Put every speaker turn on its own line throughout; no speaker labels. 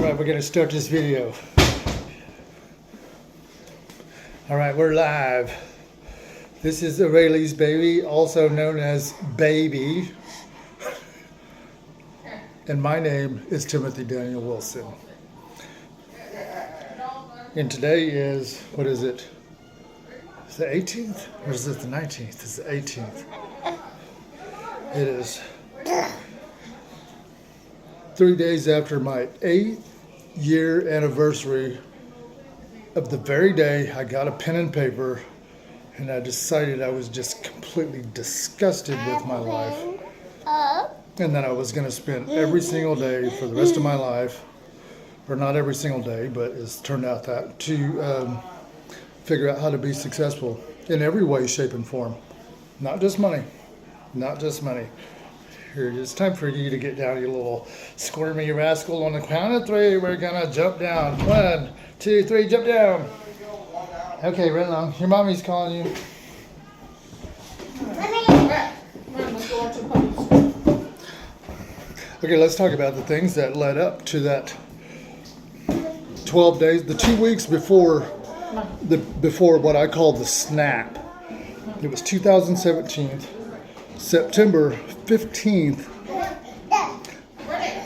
Alright, we're going to start this video. Alright, we're live. This is Aurelie's baby, also known as Baby. And my name is Timothy Daniel Wilson. And today is, what is it? Is it the 18th? Or is it the 19th? It's the 18th. It is 3 days after my 8th-year anniversary of the very day I got a pen and paper and I decided I was just completely disgusted with my life. And that I was going to spend every single day for the rest of my life, or not every single day, but it's turned out that, to figure out how to be successful in every way, shape, and form. Not just money. Not just money. Here, it's time for you to get down, you little squirmy rascal. On the count of 3, we're gonna jump down. 1, 2, 3, jump down. Okay, run along. Your mommy's calling you. Okay, let's talk about the things that led up to that 12 days, the 2 weeks before what I call the snap. It was 2017. September 15th.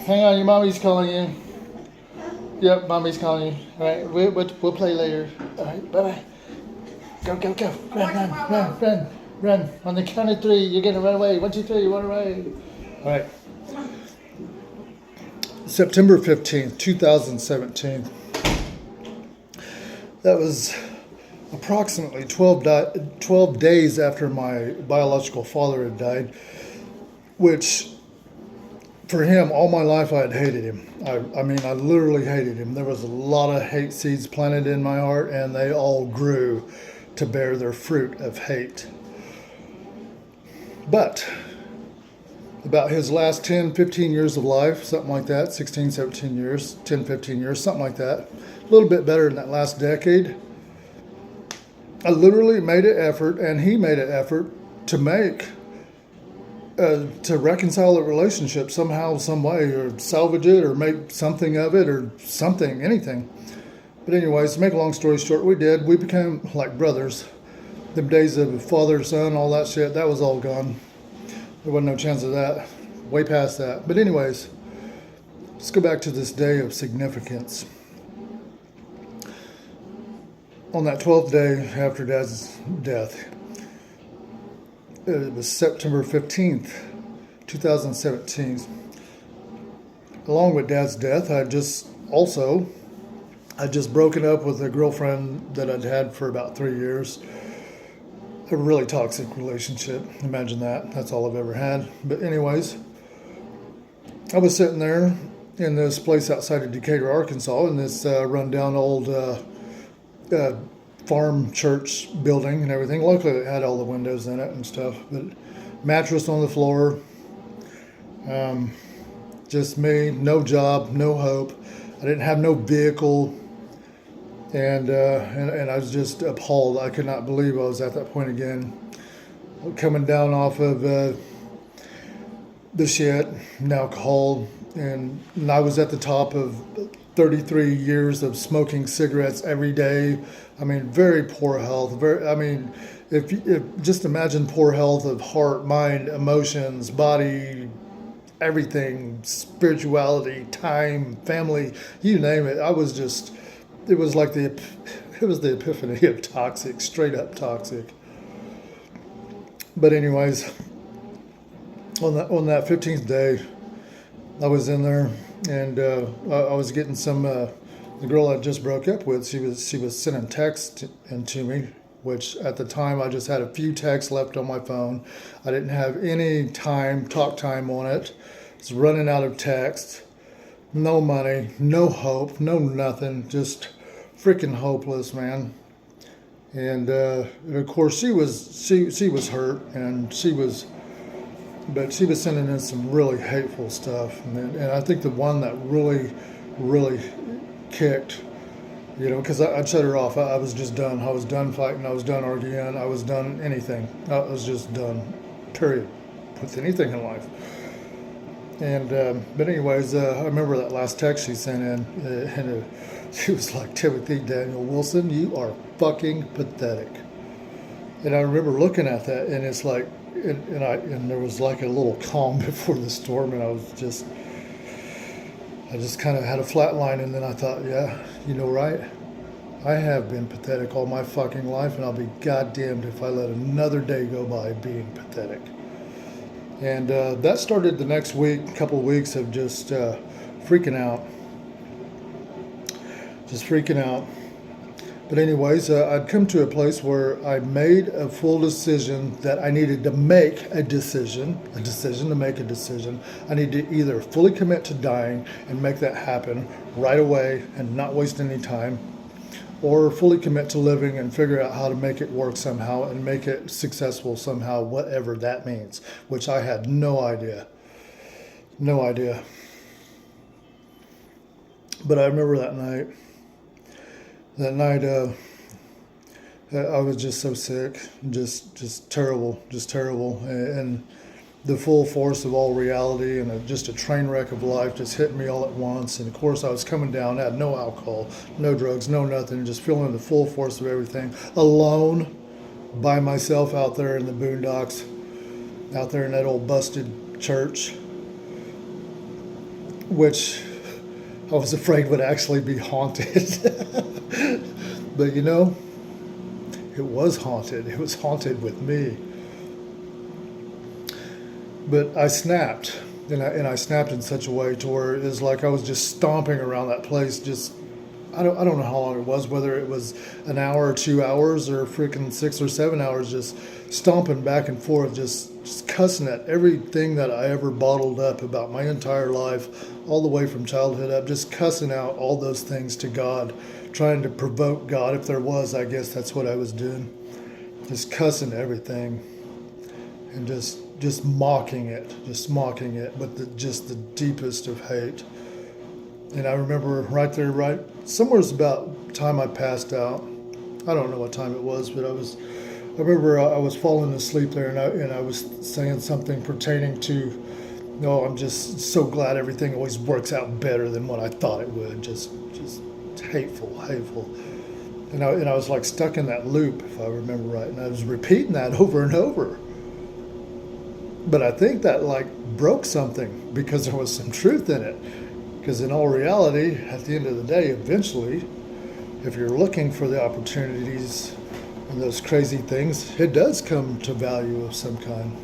Hang on, your mommy's calling you. Yep, mommy's calling you. All right, we'll play later. All right, bye-bye. Go. Run. On the count of 3, you're going to run away. 1, 2, 3, run away. All right. September 15th, 2017. That was approximately 12 days after my biological father had died, which for him, all my life I had hated him. I mean, I literally hated him. There was a lot of hate seeds planted in my heart, and they all grew to bear their fruit of hate. But about his last 10, 15 years of life, something like that, 16, 17 years, 10, 15 years, something like that, a little bit better in that last decade, I literally made an effort, and he made an effort to reconcile the relationship somehow, some way, or salvage it, or make something of it, or something, anything. But anyways, to make a long story short, we did. We became like brothers. The days of father, son, all that shit, that was all gone. There wasn't no chance of that. Way past that. But anyways, let's go back to this day of significance. On that 12th day after Dad's death, it was September 15th, 2017. Along with Dad's death, I just broken up with a girlfriend that I'd had for about 3 years. A really toxic relationship. Imagine that. That's all I've ever had. But anyways, I was sitting there in this place outside of Decatur, Arkansas, in this rundown old farm church building and everything. Luckily, it had all the windows in it and stuff. But mattress on the floor. Just me. No job. No hope. I didn't have no vehicle. And I was just appalled. I could not believe I was at that point again. Coming down off of the shit and alcohol. And I was at the top of 33 years of smoking cigarettes every day. I mean, very poor health. If just imagine poor health of heart, mind, emotions, body, everything, spirituality, time, family, you name it. It was the epiphany of toxic, straight up toxic. But anyways, on that 15th day, I was in there, and I was getting some. The girl I just broke up with, she was sending texts to me, which at the time I just had a few texts left on my phone. I didn't have any talk time on it. I was running out of text. No money, no hope, no nothing. Just freaking hopeless, man. And of course she was hurt, and she was sending in some really hateful stuff, and I think the one that really kicked, because I'd shut her off. I was just done. I was done fighting. I was done arguing. I was done anything. I was just done, period, with anything in life. But anyways, I remember that last text she sent in, and she was like, Timothy Daniel Wilson, you are fucking pathetic. And I remember looking at that, and it's like, and there was like a little calm before the storm, and I just kind of had a flat line, and then I thought, yeah, you know, right? I have been pathetic all my fucking life, and I'll be goddamned if I let another day go by being pathetic. And that started the next week, couple of weeks of just freaking out. Just freaking out. But anyways, I'd come to a place where I made a full decision that I needed to make a decision to make a decision. I need to either fully commit to dying and make that happen right away and not waste any time, or fully commit to living and figure out how to make it work somehow and make it successful somehow, whatever that means, which I had no idea. No idea. But I remember that night. I was just so sick, just terrible, and the full force of all reality and just a train wreck of life just hit me all at once. And of course, I was coming down. I had no alcohol, no drugs, no nothing, just feeling the full force of everything, alone, by myself out there in the boondocks, out there in that old busted church, which I was afraid would actually be haunted. But you know, it was haunted. It was haunted with me. But I snapped, and I snapped in such a way to where it was like I was just stomping around that place. Just I don't know how long it was, whether it was an hour or 2 hours or freaking 6 or 7 hours, just stomping back and forth, just cussing at everything that I ever bottled up about my entire life, all the way from childhood up, just cussing out all those things to God, trying to provoke God if there was. I guess that's what I was doing, just cussing everything, and just mocking it with just the deepest of hate. And I remember right there, somewhere's about time I passed out. I don't know what time it was, but I remember I was falling asleep there, and I was saying something pertaining to, no, I'm just so glad everything always works out better than what I thought it would. Just hateful. And I was like stuck in that loop, if I remember right, and I was repeating that over and over. But I think that like broke something, because there was some truth in it. Because in all reality, at the end of the day, eventually, if you're looking for the opportunities and those crazy things, it does come to value of some kind.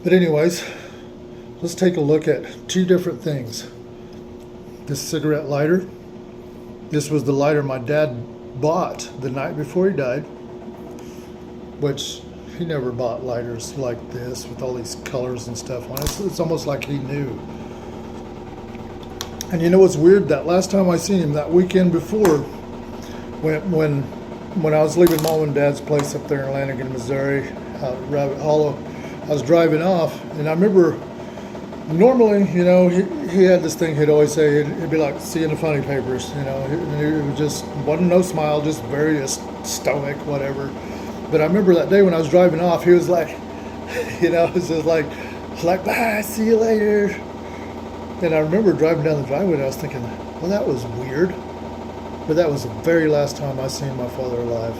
But anyways, let's take a look at two different things. This cigarette lighter. This was the lighter my dad bought the night before he died, which he never bought lighters like this with all these colors and stuff on it. It's almost like he knew. And you know what's weird? That last time I seen him, that weekend before, when I was leaving Mom and Dad's place up there in Lanigan, Missouri, out at Rabbit Hollow, I was driving off, and I remember normally, you know, he had this thing he'd always say, he'd be like, see you in the funny papers, you know, it was just, wasn't no smile, just very stoic, whatever. But I remember that day when I was driving off, he was like, you know, it was just like, bye, see you later. And I remember driving down the driveway, and I was thinking, well, that was weird. But that was the very last time I seen my father alive,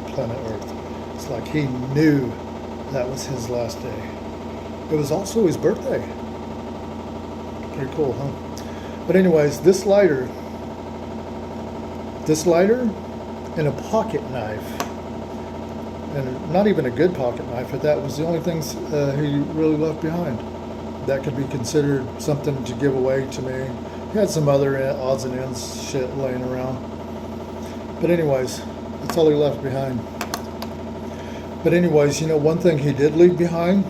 planet Earth. It's like he knew that was his last day. It was also his birthday. Pretty cool, huh? But anyways, this lighter and a pocket knife, and not even a good pocket knife, but that was the only things he really left behind that could be considered something to give away to me. He had some other odds and ends shit laying around. But anyways, that's all he left behind. But anyways, you know, one thing he did leave behind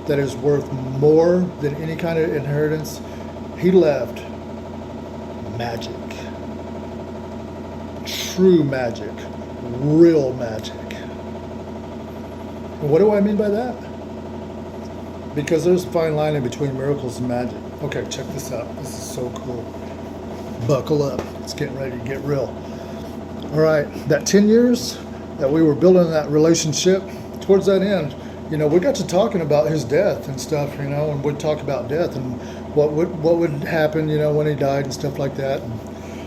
that is worth more than any kind of inheritance, he left magic. True magic. Real magic. And what do I mean by that? Because there's a fine line in between miracles and magic. Okay, check this out. This is so cool. Buckle up. It's getting ready to get real. All right, that 10 years that we were building that relationship, towards that end, we got to talking about his death and stuff, and we'd talk about death and what would happen, when he died and stuff like that. And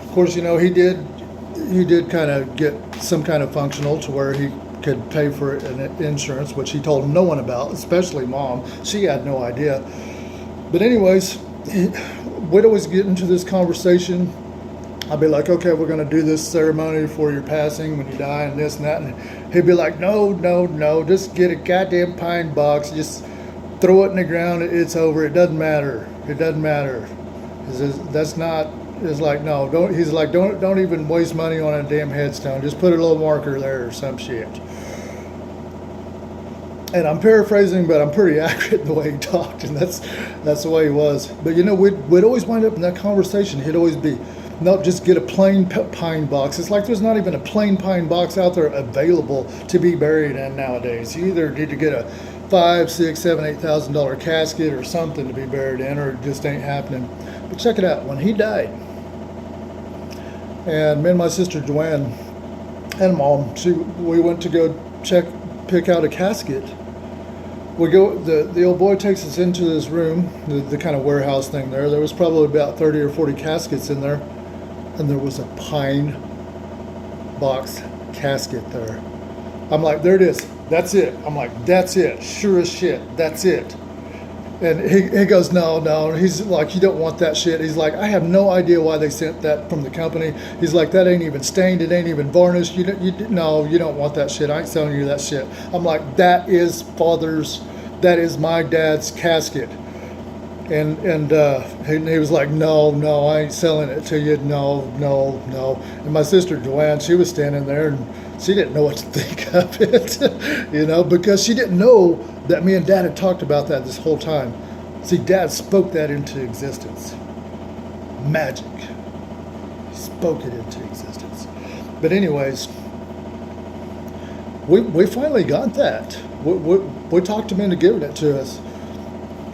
of course, he did kind of get some kind of functional to where he could pay for an insurance, which he told no one about, especially Mom. She had no idea. But anyways, we'd always get into this conversation. I'd be like, okay, we're going to do this ceremony for your passing when you die and this and that. And he'd be like, no, just get a goddamn pine box. Just throw it in the ground. It's over. It doesn't matter. It doesn't matter. That's not, it's like, no, don't, he's like, don't even waste money on a damn headstone. Just put a little marker there or some shit. And I'm paraphrasing, but I'm pretty accurate in the way he talked, and that's the way he was. But we'd always wind up in that conversation. He'd always be, no, just get a plain pine box. It's like there's not even a plain pine box out there available to be buried in nowadays. You either need to get a $5,000, $6,000, $7,000, $8,000 casket or something to be buried in, or it just ain't happening. But check it out. When he died, and me and my sister Joanne and Mom, we went to go pick out a casket. We go, the old boy takes us into this room, the kind of warehouse thing there. There was probably about 30 or 40 caskets in there, and there was a pine box casket there. I'm like, there it is. That's it. I'm like, that's it. Sure as shit. That's it. And he goes, no. He's like, you don't want that shit. He's like, I have no idea why they sent that from the company. He's like, that ain't even stained. It ain't even varnished. No, you don't want that shit. I ain't selling you that shit. I'm like, that is my dad's casket. And he was like, no, I ain't selling it to you. No. And my sister Joanne, she was standing there and she didn't know what to think of it, because she didn't know that me and Dad had talked about that this whole time. See, Dad spoke that into existence. Magic. He spoke it into existence. But anyways, we finally got that. We talked him into giving it to us.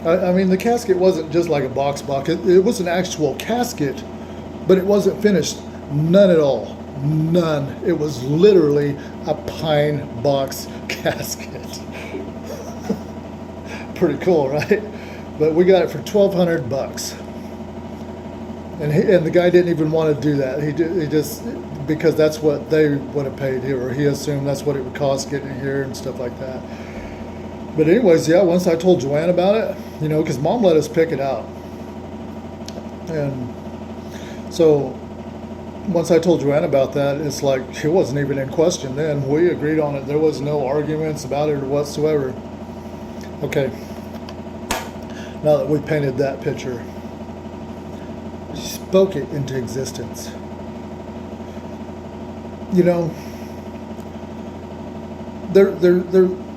I mean, the casket wasn't just like a box. It was an actual casket, but it wasn't finished. None at all. None. It was literally a pine box casket. Pretty cool, right? But we got it for $1,200, and the guy didn't even want to do that. He just, because that's what they would have paid here, or he assumed that's what it would cost getting it here and stuff like that. But anyways, yeah, once I told Joanne about it, because Mom let us pick it out, and so once I told Joanne about that, it's like it wasn't even in question then. We agreed on it. There was no arguments about it or whatsoever. Okay. Now that we painted that picture, she spoke it into existence.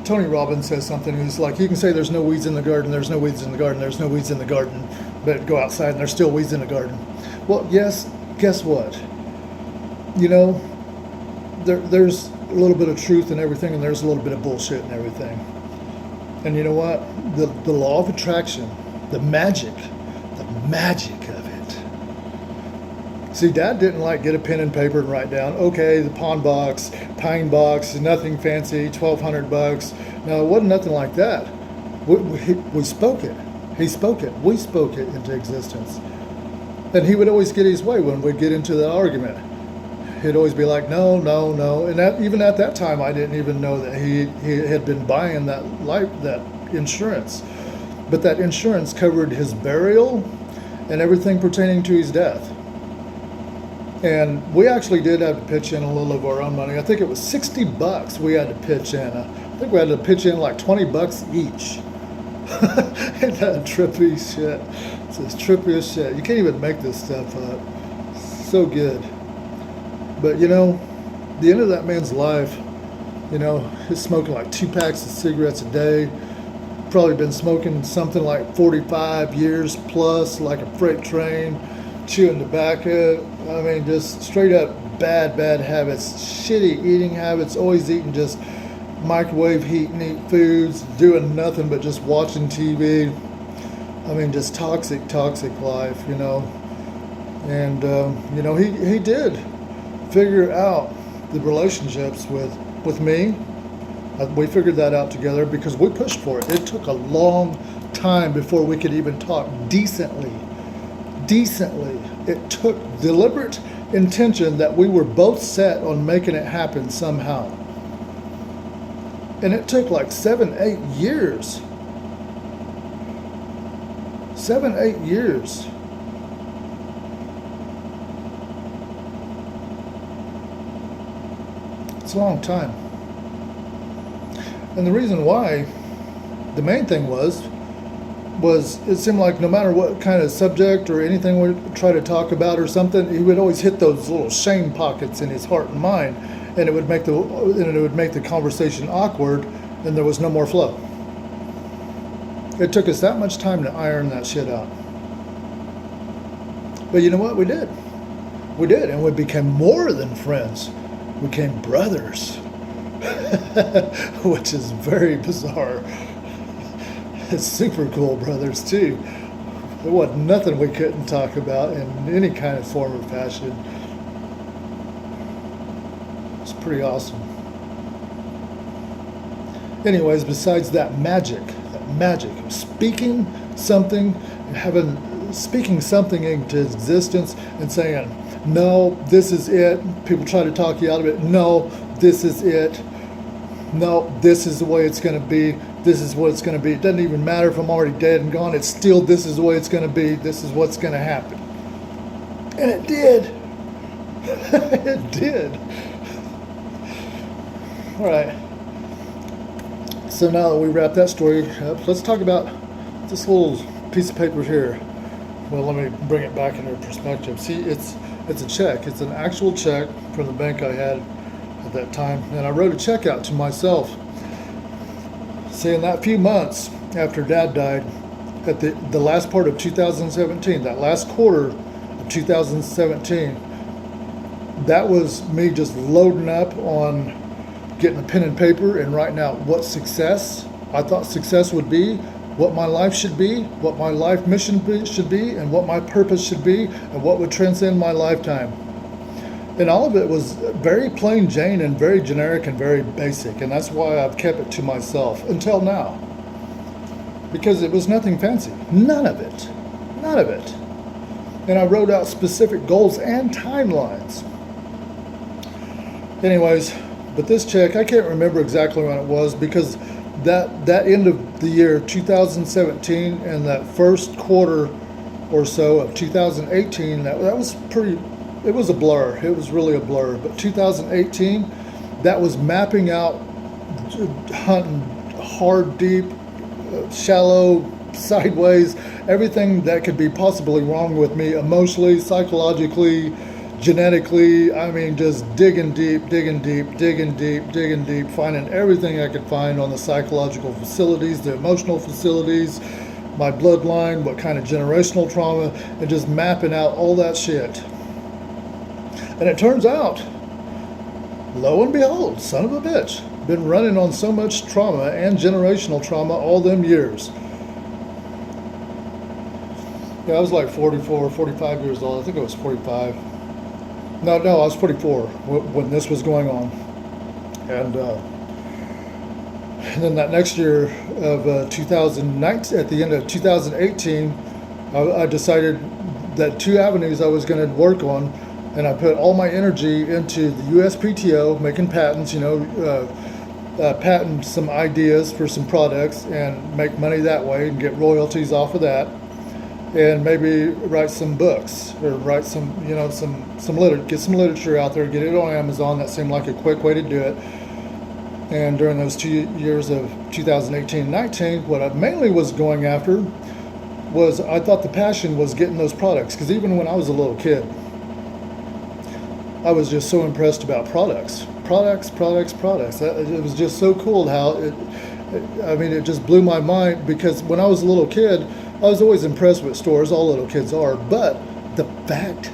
Tony Robbins says something. He's like, you can say there's no weeds in the garden, there's no weeds in the garden, there's no weeds in the garden, but go outside and there's still weeds in the garden. Well, yes, guess what? There's a little bit of truth in everything, and there's a little bit of bullshit in everything. And you know what? The law of attraction, the magic of it. See, Dad didn't get a pen and paper and write down, okay, the pine box, nothing fancy, $1,200. No, it wasn't nothing like that. We spoke it. He spoke it. We spoke it into existence. And he would always get his way when we'd get into that argument. He'd always be like, no. And even at that time, I didn't even know that he had been buying that insurance. But that insurance covered his burial and everything pertaining to his death. And we actually did have to pitch in a little of our own money. I think it was $60 we had to pitch in. I think we had to pitch in like $20 each. Ain't that trippy shit? It's as trippy as shit. You can't even make this stuff up. So good. But the end of that man's life, he's smoking like 2 packs of cigarettes a day. Probably been smoking something like 45 years plus, like a freight train, chewing tobacco. I mean, just straight up bad habits, shitty eating habits, always eating just microwave heat and eat foods, doing nothing but just watching TV. I mean, just toxic life, And, he did figure out the relationships with me We figured that out together because we pushed for it. It took a long time before we could even talk decently. Decently. It took deliberate intention that we were both set on making it happen somehow. And it took like 7-8 years. 7-8 years. It's a long time. And the reason why, the main thing was it seemed like no matter what kind of subject or anything we try to talk about or something, he would always hit those little shame pockets in his heart and mind, and it would make the conversation awkward, and there was no more flow. It took us that much time to iron that shit out. But you know what? We did. We did, and we became more than friends. We became brothers, which is very bizarre. It's super cool brothers too. There wasn't nothing we couldn't talk about in any kind of form or fashion. It's pretty awesome. Anyways, besides that magic of speaking something into existence and saying, no, this is it. People try to talk you out of it. No, this is it. No, this is the way it's going to be. This is what it's going to be. It doesn't even matter if I'm already dead and gone. It's still, this is the way it's going to be. This is what's going to happen. And it did. It did. All right. So now that we wrap that story up, let's talk about this little piece of paper here. Well, let me bring it back into perspective. See, it's a check. It's an actual check from the bank I had at that time. And I wrote a check out to myself. See, in that few months after Dad died, at the last part of 2017, that last quarter of 2017, that was me just loading up on getting a pen and paper and writing out what success I thought success would be, what my life should be, what my life mission should be, and what my purpose should be, and what would transcend my lifetime. And all of it was very plain Jane and very generic and very basic, and that's why I've kept it to myself until now. Because it was nothing fancy. None of it. None of it. And I wrote out specific goals and timelines. Anyways, but this check, I can't remember exactly when it was, because that end of the year 2017 and that first quarter or so of 2018, that was pretty, it was a blur. It was really a blur. But 2018, that was mapping out, hunting hard, deep, shallow, sideways, everything that could be possibly wrong with me emotionally, psychologically, genetically. I mean, just digging deep, finding everything I could find on the psychological facilities, the emotional facilities, my bloodline, what kind of generational trauma, and just mapping out all that shit. And it turns out, lo and behold, son of a bitch, been running on so much trauma and generational trauma all them years. Yeah, I was like 44, 45 years old. I think I was 45. No, I was 44 when this was going on. And then that next year of 2019, at the end of 2018, I decided that 2 avenues I was going to work on, and I put all my energy into the USPTO, making patents, patent some ideas for some products and make money that way and get royalties off of that. And maybe write some books or write some get some literature out there, get it on Amazon. That seemed like a quick way to do it. And during those 2 years of 2018-19, what I mainly was going after was, I thought the passion was getting those products. Because even when I was a little kid, I was just so impressed about products. It was just so cool how it just blew my mind, because when I was a little kid, I was always impressed with stores, all little kids are, but the fact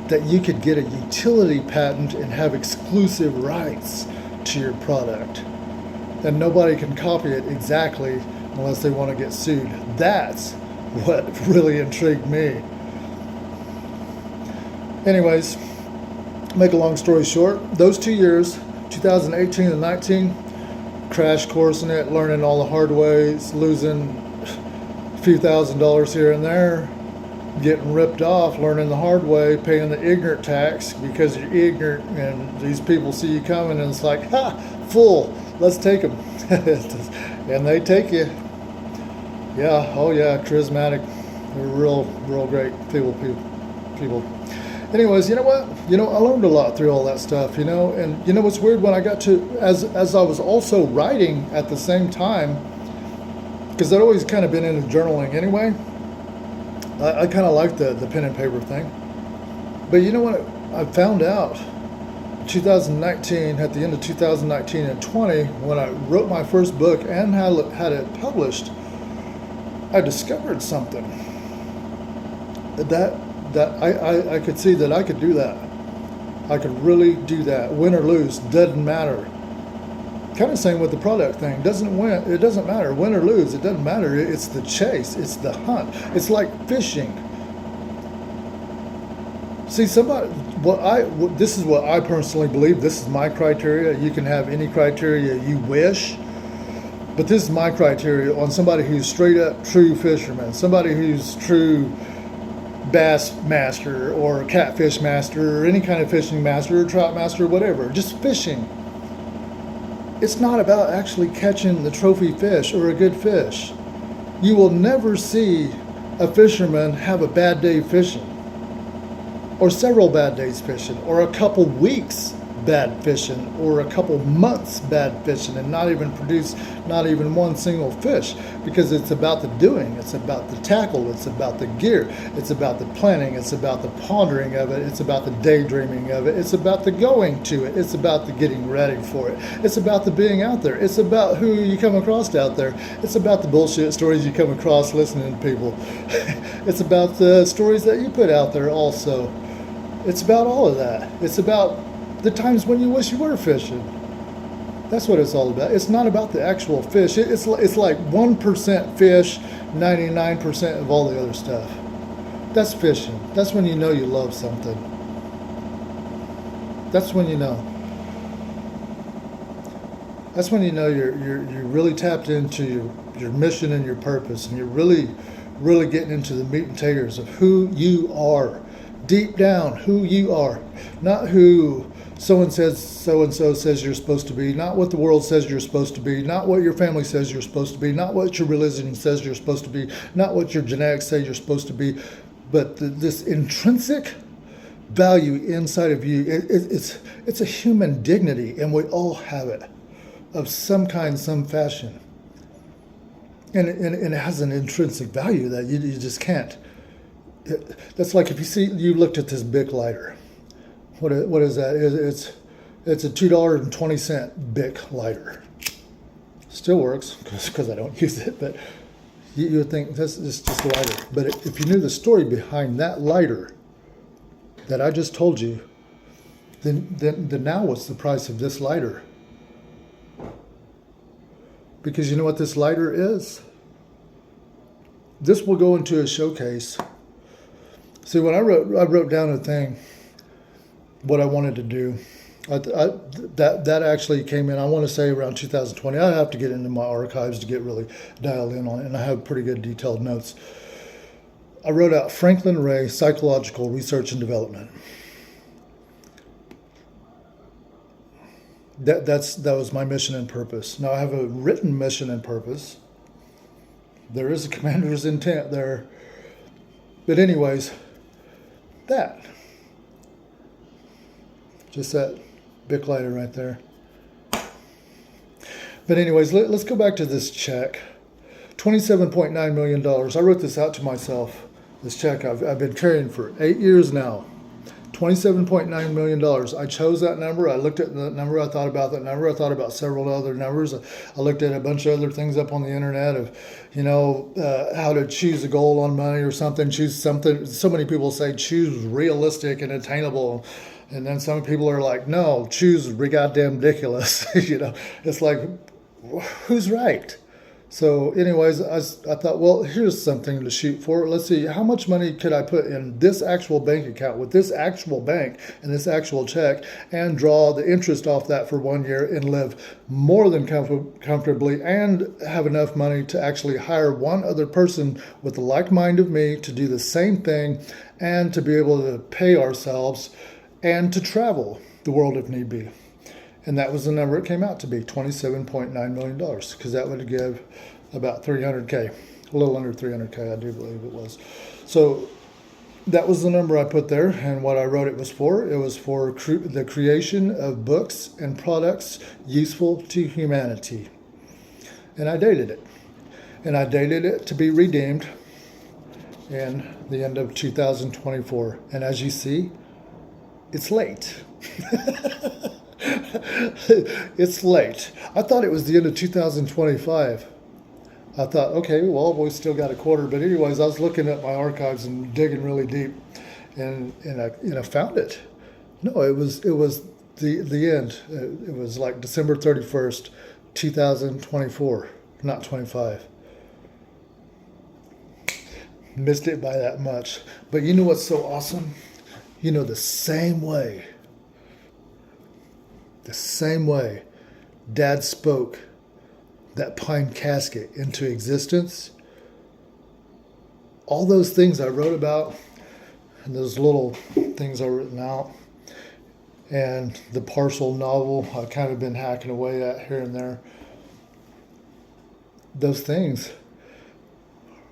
that you could get a utility patent and have exclusive rights to your product, and nobody can copy it exactly unless they want to get sued, that's what really intrigued me. Anyways, make a long story short, those 2 years, 2018 and 19, crash coursing it, learning all the hard ways, losing a few $1,000s here and there, getting ripped off, learning the hard way, paying the ignorant tax because you're ignorant, and these people see you coming and it's like, ha, full, let's take them. And they take you. Yeah, oh yeah, charismatic. They're real great people. Anyways, you know what? I learned a lot through all that stuff, and what's weird, when I got to, as I was also writing at the same time, because I'd always kind of been into journaling anyway, I kind of like the pen and paper thing. But you know what? I found out 2019, at the end of 2019 and 20, when I wrote my first book and had it published, I discovered something that I could see that I could do that. I could really do that. Win or lose, doesn't matter. Kind of same with the product thing. It doesn't matter. Win or lose, it doesn't matter. It's the chase. It's the hunt. It's like fishing. See, this is what I personally believe. This is my criteria. You can have any criteria you wish, but this is my criteria on somebody who's straight up true fisherman, somebody who's true bass master or catfish master or any kind of fishing master or trout master or whatever, just fishing. It's not about actually catching the trophy fish or a good fish. You will never see a fisherman have a bad day fishing, or several bad days fishing, or a couple weeks bad fishing, or a couple months bad fishing, and not even produce not even one single fish, because it's about the doing, it's about the tackle, it's about the gear, it's about the planning, it's about the pondering of it, it's about the daydreaming of it, it's about the going to it, it's about the getting ready for it, it's about the being out there, it's about who you come across out there, it's about the bullshit stories you come across listening to people, it's about the stories that you put out there also. It's about all of that. It's about the times when you wish you were fishing. That's what it's all about. It's not about the actual fish. It's like 1% fish, 99% of all the other stuff. That's fishing. That's when you know you love something. That's when you know. That's when you know you're really tapped into your mission and your purpose, and you're really getting into the meat and potatoes of who you are. Deep down, who you are, not who so-and-so says you're supposed to be, not what the world says you're supposed to be, not what your family says you're supposed to be, not what your religion says you're supposed to be, not what your genetics say you're supposed to be, but this intrinsic value inside of you. It's a human dignity, and we all have it, of some kind, some fashion, and it has an intrinsic value that you just can't. That's like if you looked at this Bic lighter. What is that? It's a $2.20 Bic lighter. Still works because I don't use it, but you would think this is just a lighter. But if you knew the story behind that lighter that I just told you, then now what's the price of this lighter? Because you know what this lighter is? This will go into a showcase. See, when I wrote down a thing, what I wanted to do, that actually came in, I want to say around 2020. I have to get into my archives to get really dialed in on it, and I have pretty good detailed notes. I wrote out Franklin Ray, Psychological Research and Development. That was my mission and purpose. Now I have a written mission and purpose. There is a commander's intent there. But anyways, just that Bic lighter right there. But anyways, let's go back to this check. $27.9 million. I wrote this out to myself. This check I've been carrying for 8 years now. $27.9 million. I chose that number. I looked at that number. I thought about that number. I thought about several other numbers. I looked at a bunch of other things up on the internet of, how to choose a goal on money or something. Choose something. So many people say choose realistic and attainable. And then some people are like, no, choose goddamn ridiculous. It's like, who's right? So, anyways, I thought, well, here's something to shoot for. Let's see, how much money could I put in this actual bank account with this actual bank and this actual check, and draw the interest off that for 1 year and live more than comfortably, and have enough money to actually hire one other person with the like mind of me to do the same thing, and to be able to pay ourselves and to travel the world if need be. And that was the number it came out to be, $27.9 million, because that would give about 300K, a little under 300K, I do believe it was. So that was the number I put there, and what I wrote it was for. It was for the creation of books and products useful to humanity. And I dated it. And I dated it to be redeemed in the end of 2024. And as you see, it's late. It's late. I thought it was the end of 2025. I thought, okay, well, we still got a quarter. But anyways, I was looking at my archives and digging really deep, and I found it. No, it was the end. It was like December 31st, 2024, not 25. Missed it by that much. But you know what's so awesome? You know, the same way Dad spoke that pine casket into existence, all those things I wrote about, and those little things I've written out, and the parcel novel I've kind of been hacking away at here and there, those things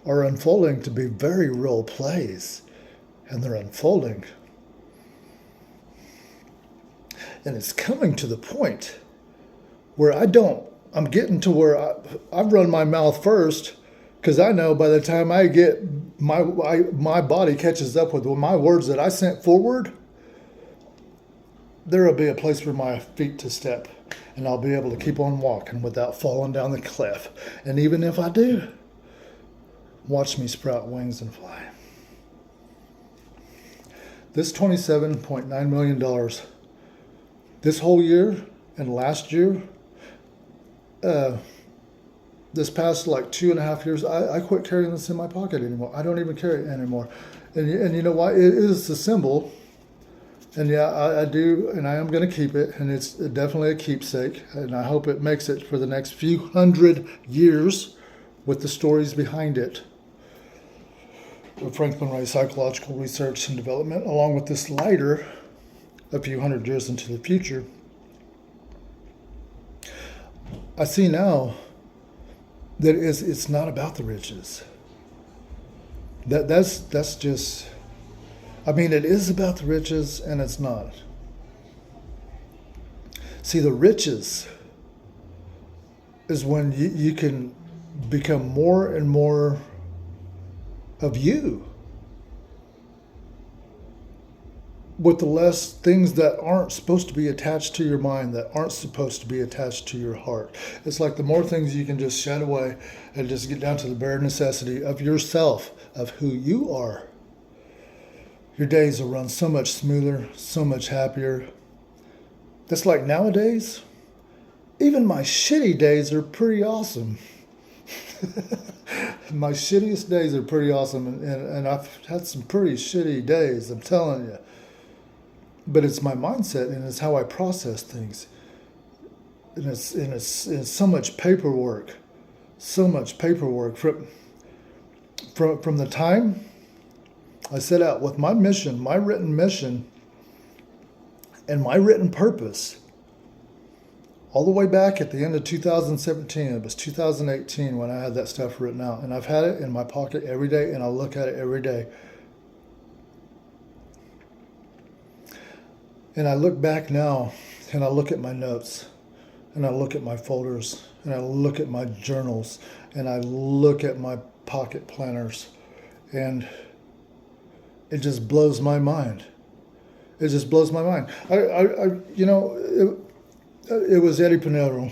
are unfolding to be very real plays, and they're unfolding. And it's coming to the point where I'm getting to where I've run my mouth first, because I know by the time I get my body catches up with my words that I sent forward, there will be a place for my feet to step, and I'll be able to keep on walking without falling down the cliff. And even if I do, watch me sprout wings and fly. This $27.9 million, this whole year and last year, this past like 2.5 years, I quit carrying this in my pocket anymore. I don't even carry it anymore. And you know why? It is a symbol. And yeah, I do, and I am going to keep it. And it's definitely a keepsake. And I hope it makes it for the next few hundred years with the stories behind it. Franklin Ray Psychological Research and Development, along with this lighter a few hundred years into the future. I see now that it's not about the riches. That's just, I mean, it is about the riches, and it's not. See, the riches is when you can become more and more of you, with the less things that aren't supposed to be attached to your mind, that aren't supposed to be attached to your heart. It's like the more things you can just shed away and just get down to the bare necessity of yourself, of who you are, your days will run so much smoother, so much happier. That's like nowadays, even my shitty days are pretty awesome. My shittiest days are pretty awesome, and I've had some pretty shitty days, I'm telling you. But it's my mindset, and it's how I process things. And it's so much paperwork from the time I set out with my mission, my written mission, and my written purpose, all the way back at the end of 2017. It was 2018 when I had that stuff written out, and I've had it in my pocket every day, and I look at it every day. And I look back now, and I look at my notes, and I look at my folders, and I look at my journals, and I look at my pocket planners, and it just blows my mind. It just blows my mind. It was Eddie Pinero.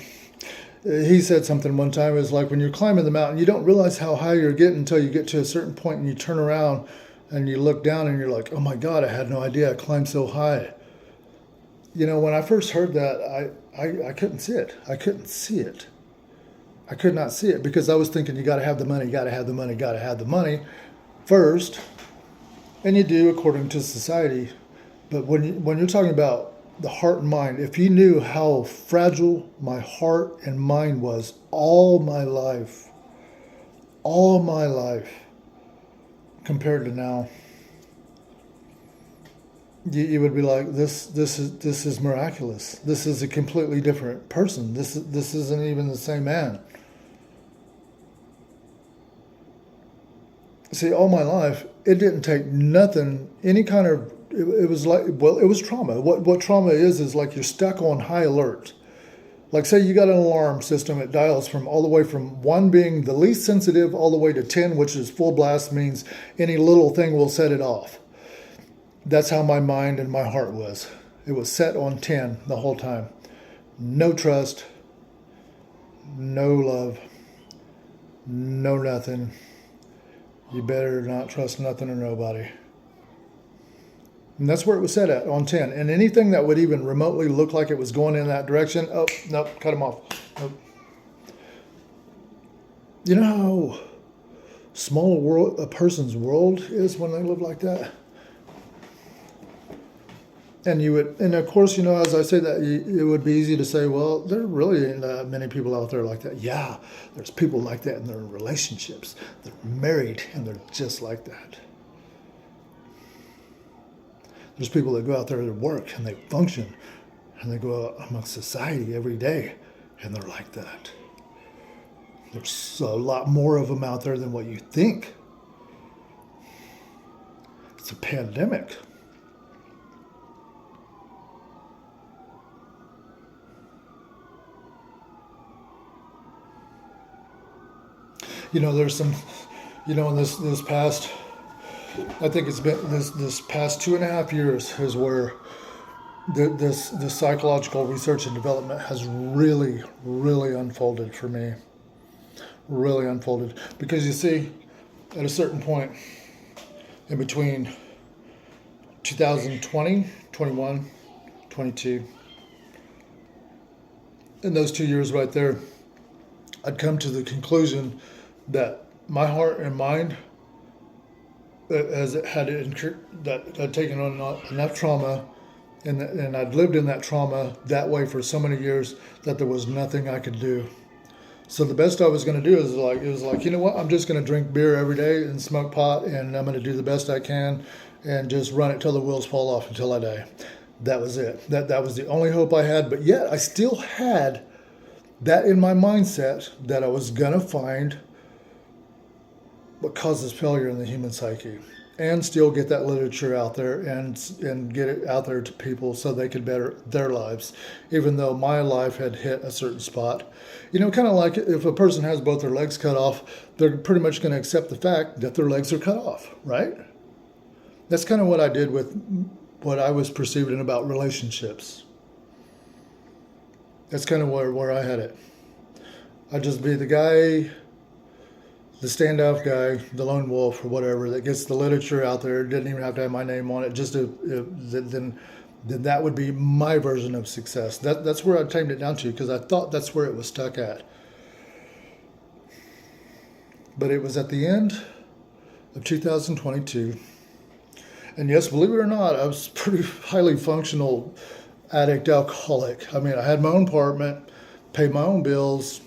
He said something one time. It was like when you're climbing the mountain, you don't realize how high you're getting until you get to a certain point, and you turn around and you look down and you're like, oh my God, I had no idea I climbed so high. You know, when I first heard that, I couldn't see it. I couldn't see it. I could not see it because I was thinking you got to have the money, got to have the money, got to have the money first, and you do according to society. But when you're talking about the heart and mind, if you knew how fragile my heart and mind was all my life compared to now, you would be like, this is miraculous. This is a completely different person. This isn't even the same man. See, all my life, it didn't take nothing, any kind of, it was like, well, it was trauma. What trauma is like you're stuck on high alert. Like say you got an alarm system, it dials from all the way from 1 being the least sensitive all the way to 10, which is full blast, means any little thing will set it off. That's how my mind and my heart was. It was set on 10 the whole time. No trust, no love, no nothing. You better not trust nothing or nobody. And that's where it was set at, on 10. And anything that would even remotely look like it was going in that direction, oh, nope, cut them off. Nope. You know how small a person's world is when they live like that? And of course, as I say that, it would be easy to say, well, there really ain't that many people out there like that. Yeah, there's people like that, and they're in relationships. They're married, and they're just like that. There's people that go out there to work, and they function, and they go out amongst society every day, and they're like that. There's a lot more of them out there than what you think. It's a pandemic. There's some, in this past, I think it's been this past 2.5 years is where this psychological research and development has really, really unfolded for me. Really unfolded. Because you see, at a certain point in between 2020, 21, 22, in those 2 years right there, I'd come to the conclusion that my heart and mind, as it had taken on enough trauma, and I'd lived in that trauma that way for so many years that there was nothing I could do. So the best I was going to do is you know what? I'm just going to drink beer every day and smoke pot, and I'm going to do the best I can, and just run it till the wheels fall off until I die. That was it. That was the only hope I had. But yet I still had that in my mindset that I was going to find what causes failure in the human psyche, and still get that literature out there and get it out there to people so they could better their lives, even though my life had hit a certain spot. Kind of like if a person has both their legs cut off, they're pretty much going to accept the fact that their legs are cut off, right? That's kind of what I did with what I was perceiving about relationships. That's kind of where I had it. I'd just be the guy, the standoff guy, the lone wolf or whatever, that gets the literature out there. It didn't even have to have my name on it. Just then that would be my version of success. That's where I tamed it down to, because I thought that's where it was stuck at. But it was at the end of 2022. And yes, believe it or not, I was pretty highly functional addict alcoholic. I mean, I had my own apartment, paid my own bills,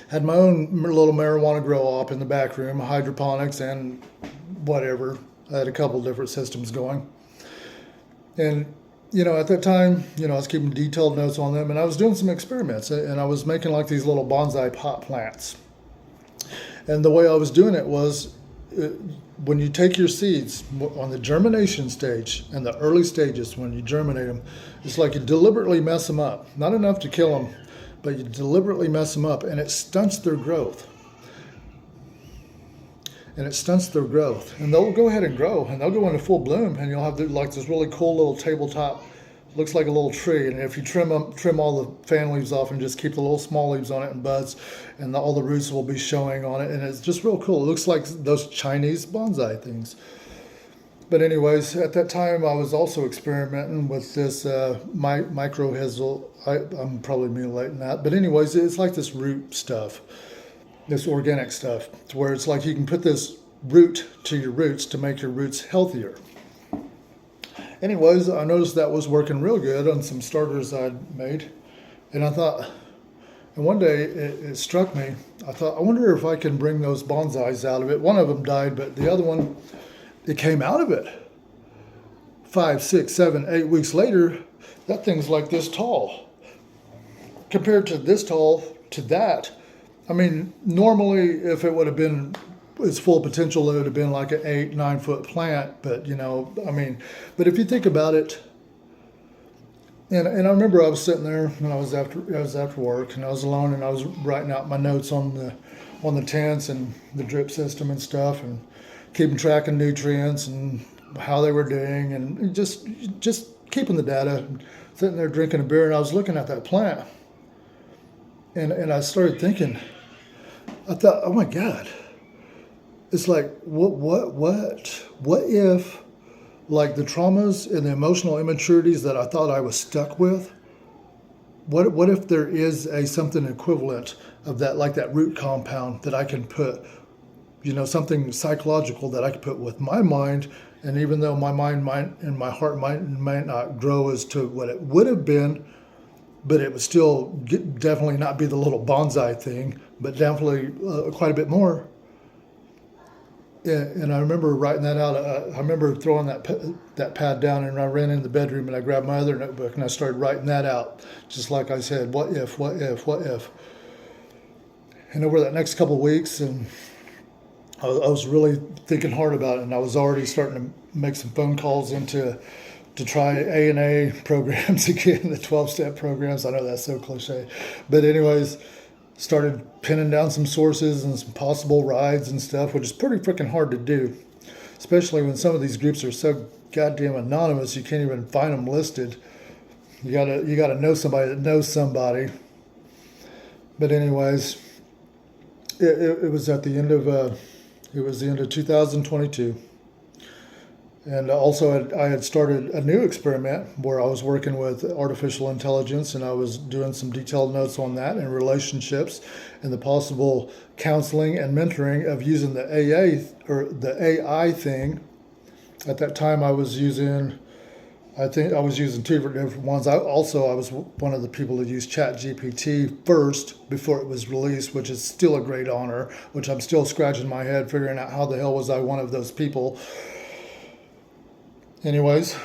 had my own little marijuana grow op in the back room, hydroponics and whatever. I had a couple different systems going. And, at that time, I was keeping detailed notes on them, and I was doing some experiments, and I was making like these little bonsai pot plants. And the way I was doing it was, when you take your seeds on the germination stage and the early stages, when you germinate them, it's like you deliberately mess them up. Not enough to kill them, but you deliberately mess them up, and it stunts their growth. And they'll go ahead and grow, and they'll go into full bloom, and you'll have this really cool little tabletop, looks like a little tree. And if you trim all the fan leaves off and just keep the little small leaves on it and buds, and all the roots will be showing on it, and it's just real cool. It looks like those Chinese bonsai things. But anyways, at that time, I was also experimenting with this micro hazel. I'm probably mutilating that, but anyways, it's like this root stuff, this organic stuff, to where it's like you can put this root to your roots to make your roots healthier. Anyways, I noticed that was working real good on some starters I'd made, and I thought, and one day it struck me. I thought, I wonder if I can bring those bonsais out of it. One of them died, but the other one, it came out of it. 5, 6, 7, 8 weeks later, that thing's like this tall. Compared to this tall to that, I mean, normally if it would have been its full potential, it would have been like an 8, 9 foot plant. But I mean, but if you think about it, and I remember I was sitting there when I was after work, and I was alone, and I was writing out my notes on the tents and the drip system and stuff, and keeping track of nutrients and how they were doing, and just keeping the data, sitting there drinking a beer, and I was looking at that plant, and I started thinking, I thought, oh my God, it's like, what if, like, the traumas and the emotional immaturities that I thought I was stuck with, what if there is something equivalent of that, like that root compound that I can put, something psychological that I could put with my mind. And even though my mind might and my heart might not grow as to what it would have been, but it would still definitely not be the little bonsai thing, but definitely quite a bit more. And I remember writing that out. I remember throwing that pad down, and I ran into the bedroom and I grabbed my other notebook and I started writing that out. Just like I said, what if? And over that next couple of weeks, and I was really thinking hard about it, and I was already starting to make some phone calls to try A&A programs again, the 12-step programs. I know that's so cliche. But anyways, started pinning down some sources and some possible rides and stuff, which is pretty freaking hard to do, especially when some of these groups are so goddamn anonymous you can't even find them listed. You gotta know somebody that knows somebody. But anyways, it was at the end of it was the end of 2022. And also I had started a new experiment where I was working with artificial intelligence, and I was doing some detailed notes on that and relationships and the possible counseling and mentoring of using the AI thing. At that time I think I was using two different ones. I was one of the people that used ChatGPT first before it was released, which is still a great honor, which I'm still scratching my head figuring out how the hell was I one of those people. Anyways,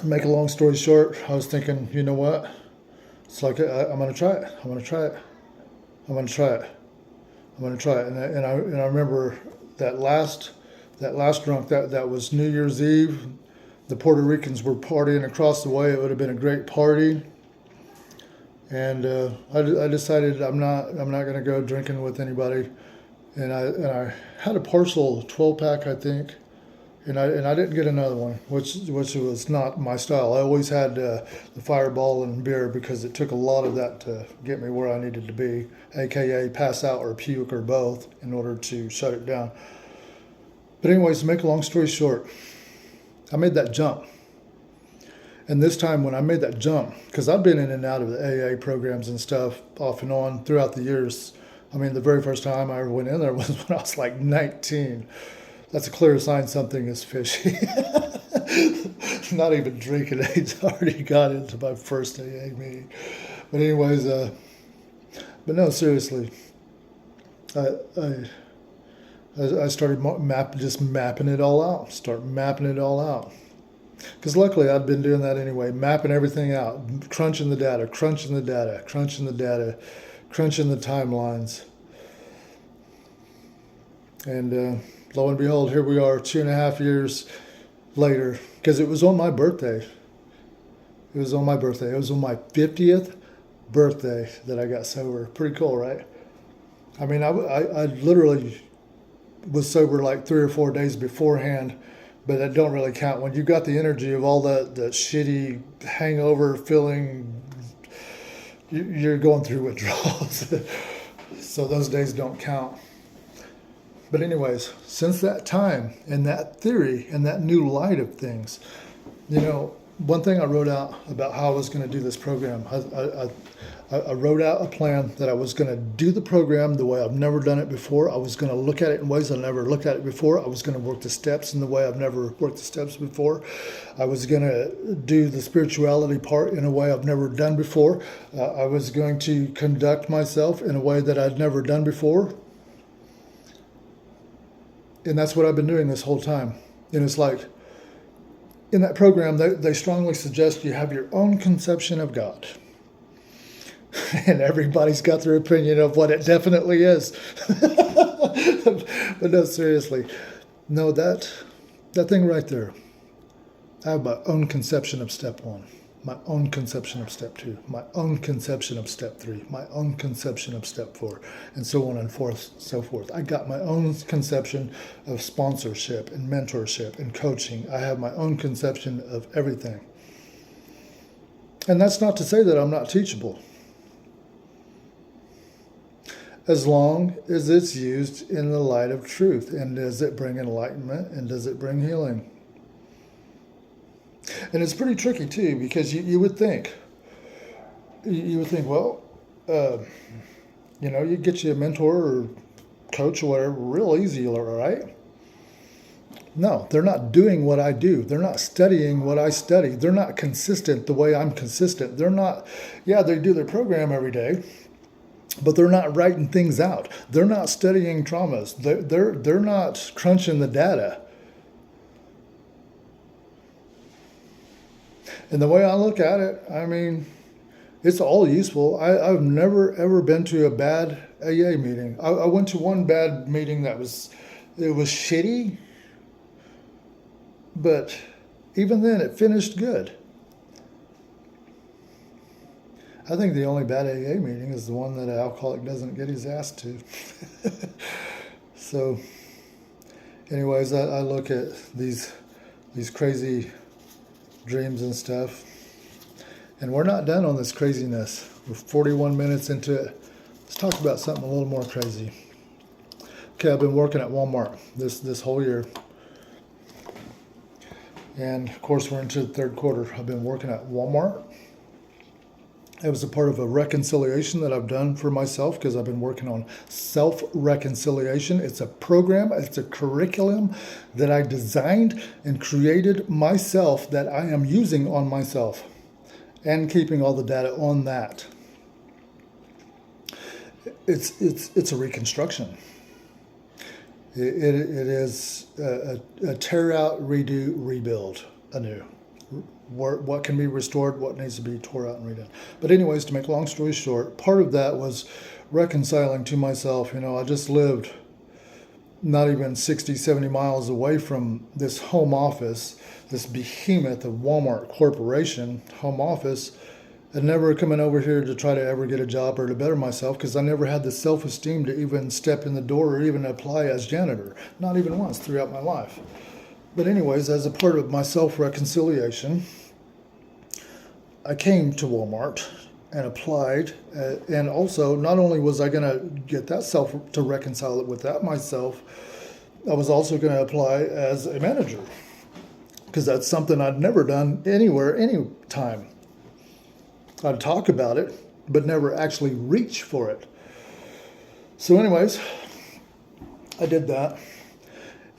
make a long story short, I was thinking, you know what? It's like, I'm going to try it. I'm going to try it. And I remember that last drunk, that was New Year's Eve. The Puerto Ricans were partying across the way. It would have been a great party. And I decided I'm not going to go drinking with anybody. And I had a partial 12-pack, I think. And I didn't get another one, which was not my style. I always had the Fireball and beer because it took a lot of that to get me where I needed to be, aka pass out or puke or both, in order to shut it down. But anyways, to make a long story short, I made that jump. And this time when I made that jump, because I've been in and out of the AA programs and stuff off and on throughout the years. I mean, the very first time I ever went in there was when I was like 19. That's a clear sign something is fishy. Not even drinking age. I already got into my first AA meeting. But anyways, but no, seriously. I started mapping it all out. Because luckily I'd been doing that anyway, mapping everything out, crunching the data, crunching the timelines. And lo and behold, here we are 2.5 years later, because it was on my birthday. It was on my 50th birthday that I got sober. Pretty cool, right? I mean, I literally was sober like 3 or 4 days beforehand, but that don't really count. When you got the energy of all the shitty hangover feeling, you're going through withdrawals. So those days don't count. But anyways, since that time and that theory and that new light of things, one thing I wrote out about how I was going to do this program, I wrote out a plan that I was going to do the program the way I've never done it before. I was going to look at it in ways I've never looked at it before. I was going to work the steps in the way I've never worked the steps before. I was going to do the spirituality part in a way I've never done before. I was going to conduct myself in a way that I'd never done before. And that's what I've been doing this whole time. And it's like, in that program, they strongly suggest you have your own conception of God. And everybody's got their opinion of what it definitely is. But no, seriously. No, that thing right there. I have my own conception of step 1. My own conception of step 2, my own conception of step 3, my own conception of step 4, and so on and so forth. I got my own conception of sponsorship and mentorship and coaching. I have my own conception of everything. And that's not to say that I'm not teachable. As long as it's used in the light of truth. And does it bring enlightenment? And does it bring healing? And it's pretty tricky too, because you would think, well, you get you a mentor or coach or whatever real easy, right? No, they're not doing what I do. They're not studying what I study. They're not consistent the way I'm consistent. They're not, they do their program every day, but they're not writing things out. They're not studying traumas. They're not crunching the data. And the way I look at it, I mean, it's all useful. I've never, ever been to a bad AA meeting. I went to one bad meeting it was shitty, but even then it finished good. I think the only bad AA meeting is the one that an alcoholic doesn't get his ass to. So, anyways, I look at these crazy dreams and stuff, and we're not done on this craziness. We're 41 minutes into it. Let's talk about something a little more crazy. Okay, I've been working at Walmart this whole year, and of course we're into the third quarter. I've been working at Walmart. It was a part of a reconciliation that I've done for myself, because I've been working on self-reconciliation. It's a program, it's a curriculum that I designed and created myself that I am using on myself and keeping all the data on that. It's a reconstruction. It is a tear out, redo, rebuild anew. What can be restored, what needs to be tore out and redone. But anyways, to make a long story short, part of that was reconciling to myself. I just lived not even 60, 70 miles away from this home office, this behemoth of Walmart Corporation home office, and never coming over here to try to ever get a job or to better myself, because I never had the self-esteem to even step in the door or even apply as janitor, not even once throughout my life. But anyways, as a part of my self-reconciliation, I came to Walmart and applied. And also, not only was I going to get that to reconcile it with that myself, I was also going to apply as a manager, because that's something I'd never done anywhere, any time. I'd talk about it, but never actually reach for it. So anyways, I did that.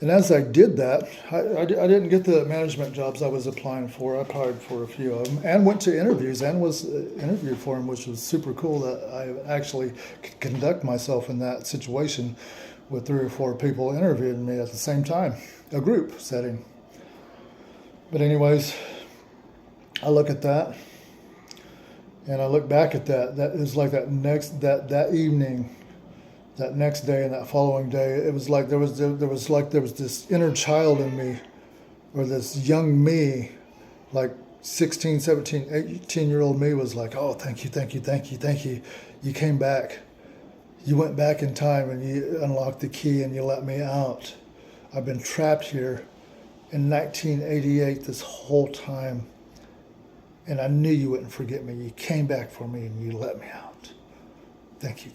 And as I did that, I didn't get the management jobs I was applying for. I applied for a few of them and went to interviews and was interviewed for them, which was super cool that I actually could conduct myself in that situation with 3 or 4 people interviewing me at the same time, a group setting. But anyways, I look at that and I look back at that. That is like that evening, that next day and that following day, it was like there was this inner child in me, or this young me, like 16, 17, 18-year-old me was like, oh, thank you. You came back. You went back in time and you unlocked the key and you let me out. I've been trapped here in 1988 this whole time, and I knew you wouldn't forget me. You came back for me and you let me out. Thank you.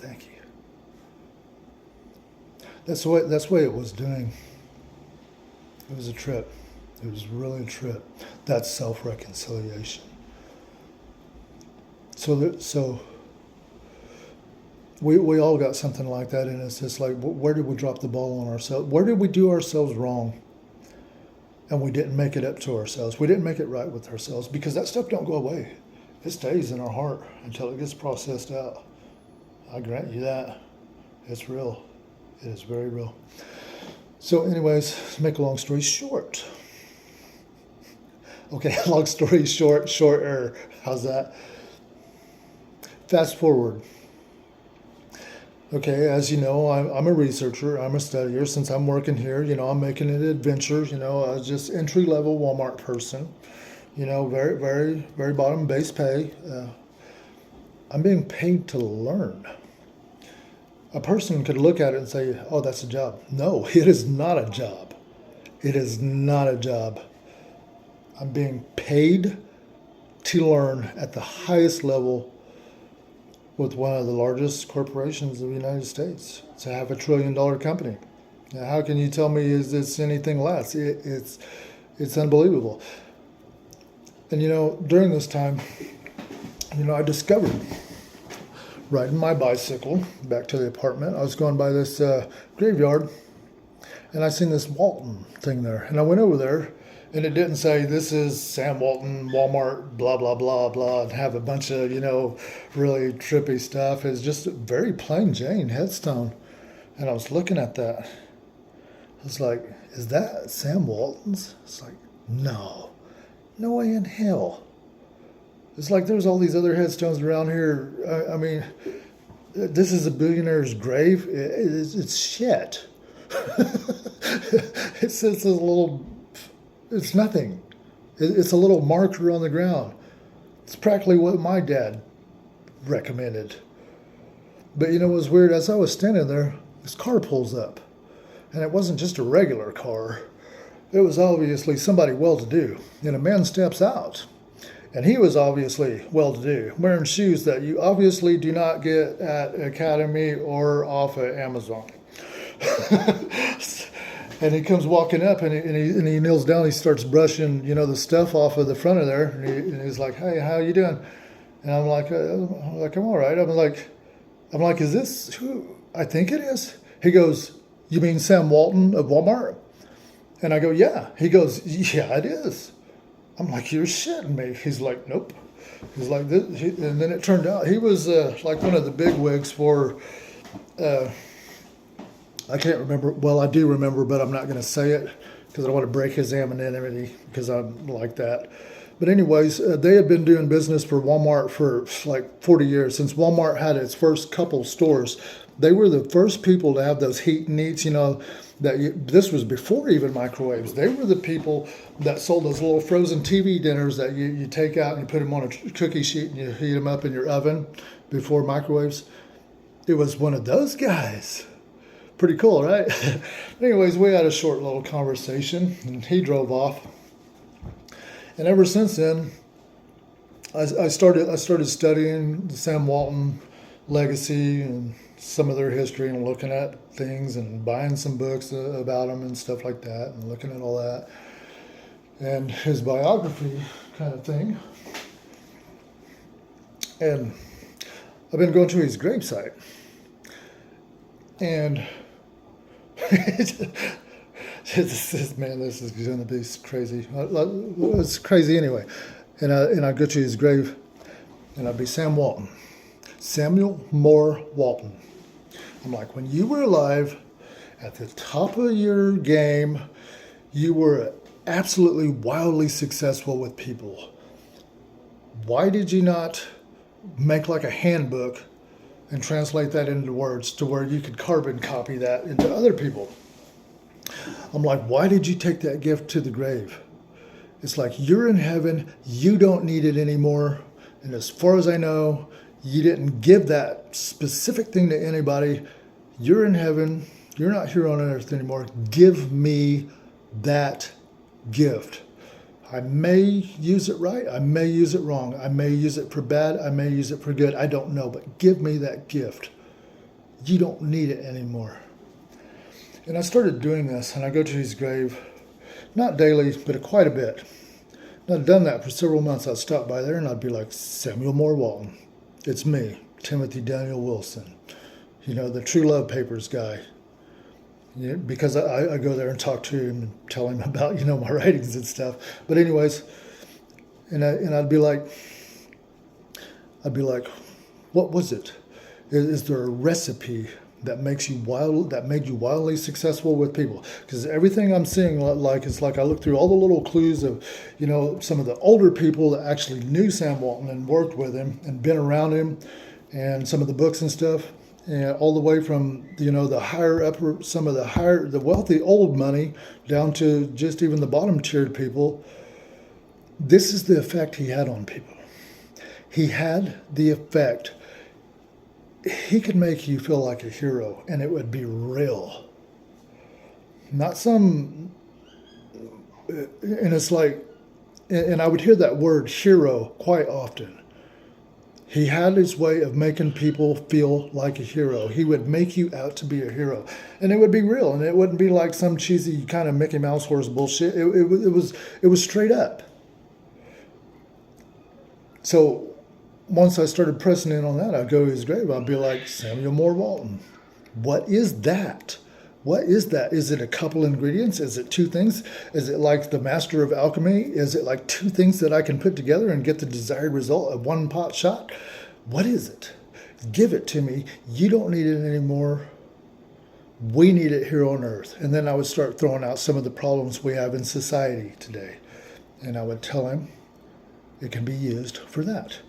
That's what it was doing. It was a trip. It was really a trip. That's self-reconciliation. So we all got something like that in us. It's like, where did we drop the ball on ourselves? Where did we do ourselves wrong? And we didn't make it up to ourselves. We didn't make it right with ourselves, because that stuff don't go away. It stays in our heart until it gets processed out. I grant you that. It's real. It is very real. So anyways, to make a long story short. Okay, long story shorter. How's that? Fast forward. Okay, as you know, I'm a researcher, I'm a studier. Since I'm working here, I'm making an adventure, I was just entry-level Walmart person, very, very, very bottom base pay. I'm being paid to learn. A person could look at it and say, oh, that's a job. No, it is not a job. It is not a job. I'm being paid to learn at the highest level with one of the largest corporations of the United States. It's a $500 billion company. Now, how can you tell me is this anything less? It's unbelievable. And during this time, I discovered riding my bicycle back to the apartment. I was going by this graveyard, and I seen this Walton thing there. And I went over there, and it didn't say, this is Sam Walton, Walmart, blah, blah, blah, blah, and have a bunch of, really trippy stuff. It's just a very plain Jane headstone. And I was looking at that. I was like, is that Sam Walton's? It's like, no way in hell. It's like there's all these other headstones around here. I mean, this is a billionaire's grave. It's shit. It's a little... It's nothing. It's a little marker on the ground. It's practically what my dad recommended. But what was weird? As I was standing there, this car pulls up. And it wasn't just a regular car. It was obviously somebody well-to-do. And a man steps out. And he was obviously well-to-do, wearing shoes that you obviously do not get at Academy or off of Amazon. And he comes walking up, and he kneels down. He starts brushing, the stuff off of the front of there. And he's like, "Hey, how you doing?" And I'm like, "I'm all right." I'm like, "Is this who I think it is?" He goes, "You mean Sam Walton of Walmart?" And I go, "Yeah." He goes, "Yeah, it is." I'm like, "You're shitting me." He's like, "Nope." He's like, this. And then it turned out he was like one of the big wigs for. I can't remember. Well, I do remember, but I'm not going to say it because I don't want to break his anonymity because I'm like that. But anyways, they had been doing business for Walmart for like 40 years. Since Walmart had its first couple stores, they were the first people to have those heat and eats, this was before even microwaves. They were the people that sold those little frozen TV dinners that you take out and you put them on a cookie sheet and you heat them up in your oven before microwaves. It was one of those guys. Pretty cool, right? Anyways, we had a short little conversation, and he drove off. And ever since then, I started studying the Sam Walton legacy and some of their history, and looking at things and buying some books about him and stuff like that, and looking at all that and his biography kind of thing. And I've been going to his gravesite, and this is going to be crazy. It's crazy anyway. And I go to his grave, and I'd be Sam Walton, Samuel Moore Walton. I'm like, when you were alive, at the top of your game, you were absolutely wildly successful with people. Why did you not make like a handbook and translate that into words to where you could carbon copy that into other people? I'm like, why did you take that gift to the grave? It's like, you're in heaven, you don't need it anymore. And as far as I know, you didn't give that specific thing to anybody. You're in heaven, you're not here on earth anymore. Give me that gift. I may use it right, I may use it wrong, I may use it for bad, I may use it for good, I don't know, but give me that gift. You don't need it anymore. And I started doing this, and I go to his grave, not daily, but quite a bit. And I'd done that for several months. I'd stop by there and I'd be like, Samuel Moore Walton, it's me, Timothy Daniel Wilson, the True Love Papers guy. Because I go there and talk to him and tell him about, my writings and stuff. But anyways, and I'd be like, what was it? Is there a recipe that made you wildly successful with people? Because everything I'm seeing is like I look through all the little clues of, some of the older people that actually knew Sam Walton and worked with him and been around him, and some of the books and stuff, and all the way from the higher upper, some of the wealthy old money down to just even the bottom tiered people. This is the effect he had on people. He had the effect. He could make you feel like a hero, and it would be real. Not some, and it's like, and I would hear that word hero quite often. He had his way of making people feel like a hero. He would make you out to be a hero, and it would be real, and it wouldn't be like some cheesy kind of Mickey Mouse horse bullshit. It was straight up. So once I started pressing in on that, I'd go to his grave. I'd be like, Samuel Moore Walton, what is that? What is that? Is it a couple ingredients? Is it two things? Is it like the master of alchemy? Is it like two things that I can put together and get the desired result of one pot shot? What is it? Give it to me. You don't need it anymore. We need it here on earth. And then I would start throwing out some of the problems we have in society today. And I would tell him it can be used for that.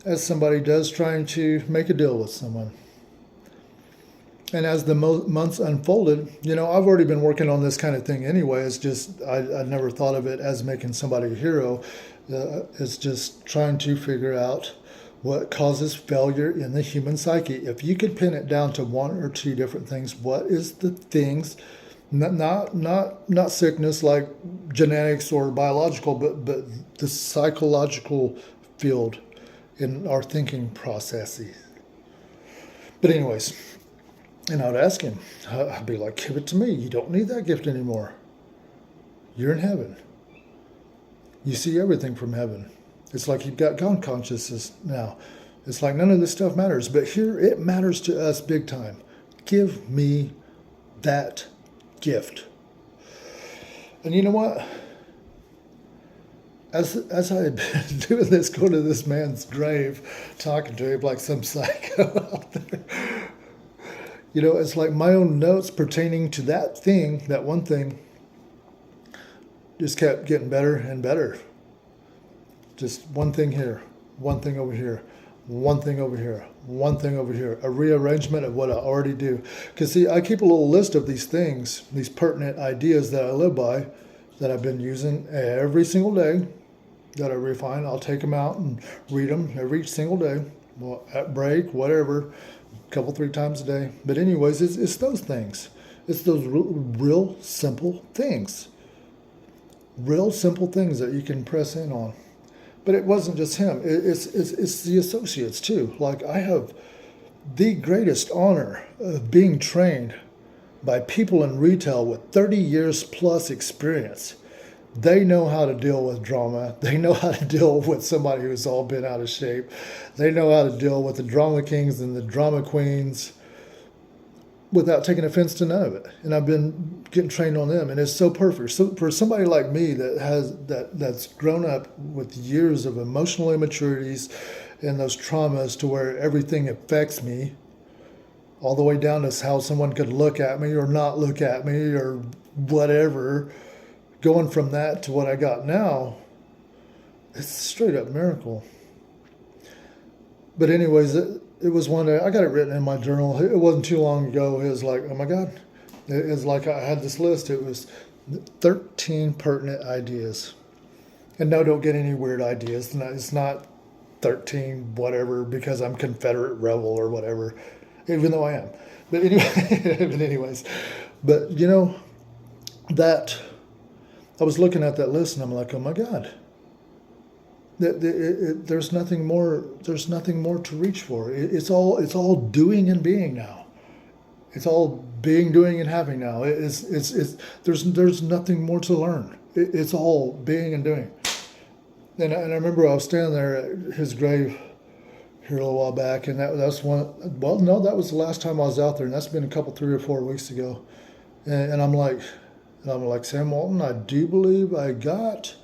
As somebody does trying to make a deal with someone. And as the months unfolded, I've already been working on this kind of thing anyway. It's just, I never thought of it as making somebody a hero. It's just trying to figure out what causes failure in the human psyche. If you could pin it down to one or two different things, what is the things, not sickness like genetics or biological, but the psychological field in our thinking processes. But anyways, and I'd ask him, I'd be like, give it to me. You don't need that gift anymore. You're in heaven. You see everything from heaven. It's like you've got God consciousness now. It's like none of this stuff matters. But here it matters to us big time. Give me that gift. And you know what? As I had been doing this, going to this man's grave, talking to him like some psycho out there, it's like my own notes pertaining to that thing, that one thing, just kept getting better and better. Just one thing here, one thing over here, one thing over here, one thing over here, a rearrangement of what I already do. Because see, I keep a little list of these things, these pertinent ideas that I live by, that I've been using every single day, that I refine. I'll take them out and read them every single day, at break, whatever, a couple, 3 times a day. But anyways, it's those things. It's those real simple things. Real simple things that you can press in on. But it wasn't just him. It's the associates too. Like I have the greatest honor of being trained by people in retail with 30 years plus experience. They know how to deal with drama. They know how to deal with somebody who's all been out of shape. They know how to deal with the drama kings and the drama queens without taking offense to none of it. And I've been getting trained on them, and it's so perfect. So for somebody like me that's grown up with years of emotional immaturities and those traumas to where everything affects me, all the way down to how someone could look at me or not look at me or whatever, going from that to what I got now, it's a straight up miracle. But anyways, it was one day, I got it written in my journal. It wasn't too long ago. It was like, oh my God. It was like I had this list. It was 13 pertinent ideas. And no, don't get any weird ideas. It's not 13 whatever because I'm Confederate rebel or whatever, even though I am. But anyways, but that I was looking at that list and I'm like, oh my God. There's nothing more. There's nothing more to reach for. It's all doing and being now. It's all being, doing, and having now. There's nothing more to learn. It's all being and doing. And I remember I was standing there at his grave here a little while back, and that's one. Well, no, that was the last time I was out there, and that's been a couple, 3 or 4 weeks ago. And I'm like, Sam Walton, I do believe I got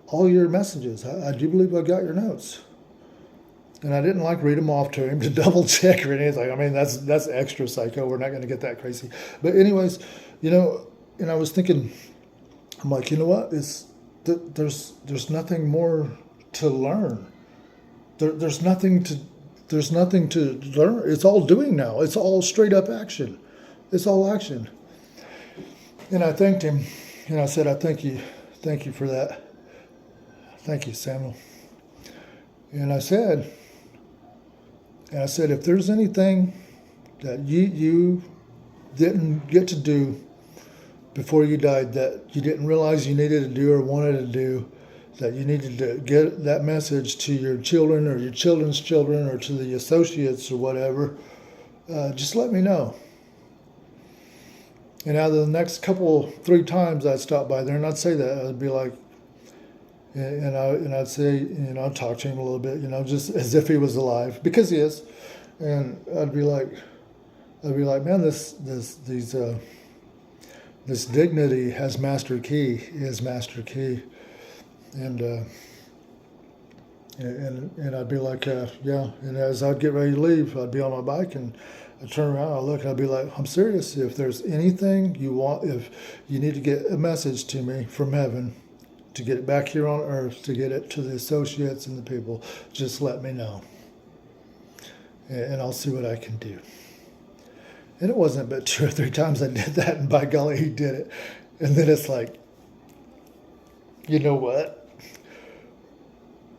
all your messages. I do believe I got your notes. And I didn't like read them off to him to double check or anything. I mean, that's extra psycho. We're not going to get that crazy. But anyways, and I was thinking, I'm like, you know what? There's nothing more to learn. There's nothing to learn. It's all doing now. It's all straight up action. It's all action. And I thanked him, and I said, I thank you for that. Thank you, Samuel. And I said, if there's anything that you didn't get to do before you died, that you didn't realize you needed to do or wanted to do, that you needed to get that message to your children or your children's children or to the associates or whatever, just let me know. And out of the next 3 times I'd stop by there and I'd say that, I'd be like, and I'd say, I'd talk to him a little bit, just as if he was alive, because he is. And I'd be like, man, this dignity has master key, is master key. And I'd be like, yeah. And as I'd get ready to leave, I'd be on my bike and I'd turn around, I'd look, and I'd be like, I'm serious. If there's anything you want, if you need to get a message to me from heaven, to get it back here on earth, to get it to the associates and the people, just let me know. And I'll see what I can do. And it wasn't but 2 or 3 times I did that, and by golly, he did it. And then it's like, you know what?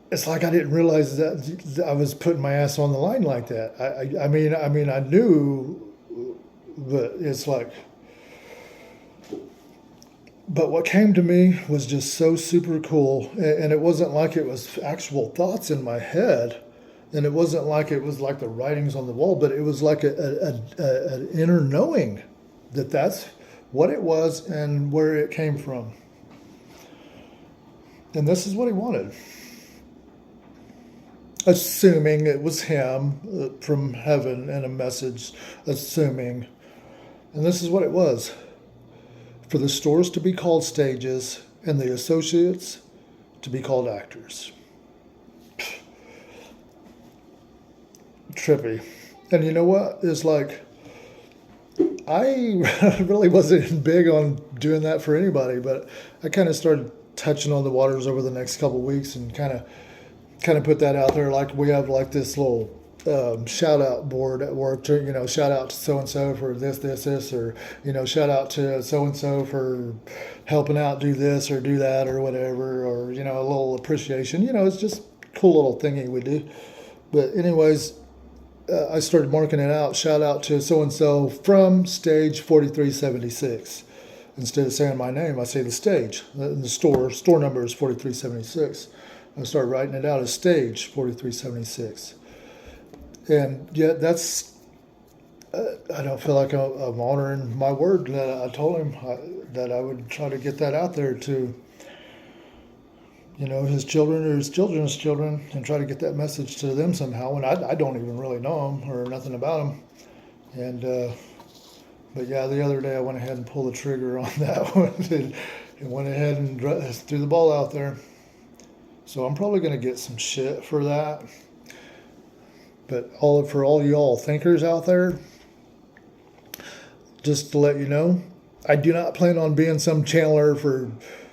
It's like I didn't realize that I was putting my ass on the line like that. I mean, I knew, but it's like, but what came to me was just so super cool. And it wasn't like it was actual thoughts in my head. And it wasn't like it was like the writings on the wall, but it was like an inner knowing that that's what it was and where it came from. And this is what he wanted. Assuming it was him from heaven and a message, assuming. And this is what it was. For the stores to be called stages and the associates to be called actors. Trippy. And you know what? It's like, I really wasn't big on doing that for anybody, but I kind of started touching on the waters over the next couple of weeks and kind of put that out there. Like we have like this little shout out board at work, shout out to so-and-so for this, or, shout out to so-and-so for helping out, do this or do that or whatever, or, a little appreciation, it's just a cool little thingy we do. But anyways, I started marking it out, shout out to so-and-so from stage 4376. Instead of saying my name, I say the stage. The store number is 4376. I started writing it out as stage 4376. And yet that's, I don't feel like I'm honoring my word that I told him that I would try to get that out there to, his children or his children's children, and try to get that message to them somehow. And I don't even really know them or nothing about them. And, but yeah, the other day I went ahead and pulled the trigger on that one and went ahead and threw the ball out there. So I'm probably going to get some shit for that. But for all y'all thinkers out there, just to let you know, I do not plan on being some channeler for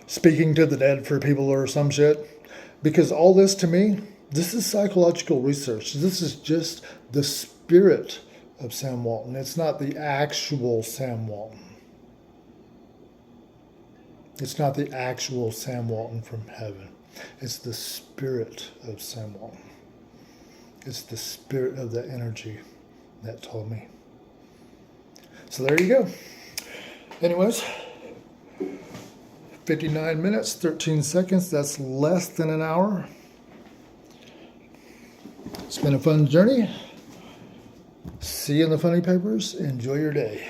speaking to the dead for people or some shit. Because all this to me, this is psychological research. This is just the spirit of Sam Walton. It's not the actual Sam Walton. It's not the actual Sam Walton from heaven. It's the spirit of Sam Walton. It's the spirit of the energy that told me. So there you go. Anyways, 59 minutes, 13 seconds. That's less than an hour. It's been a fun journey. See you in the funny papers. Enjoy your day.